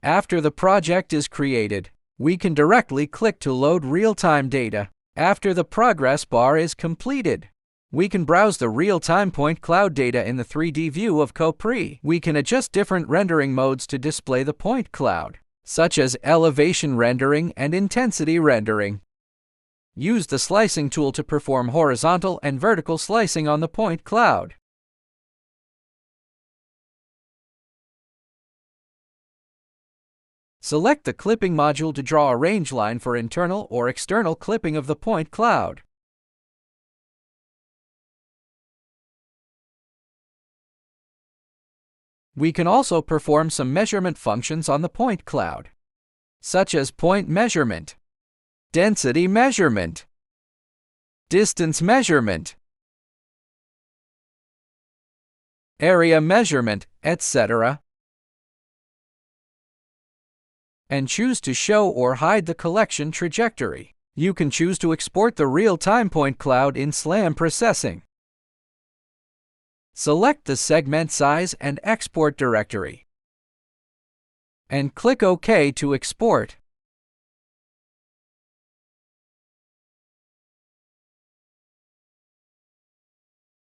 After the project is created, we can directly click to load real-time data. After the progress bar is completed, we can browse the real-time point cloud data in the 3D view of Copri. We can adjust different rendering modes to display the point cloud, such as elevation rendering and intensity rendering. Use the slicing tool to perform horizontal and vertical slicing on the point cloud. Select the clipping module to draw a range line for internal or external clipping of the point cloud. We can also perform some measurement functions on the point cloud, such as point measurement, density measurement, distance measurement, area measurement, etc., and choose to show or hide the collection trajectory. You can choose to export the real-time point cloud in SLAM processing. Select the segment size and export directory, and click OK to export.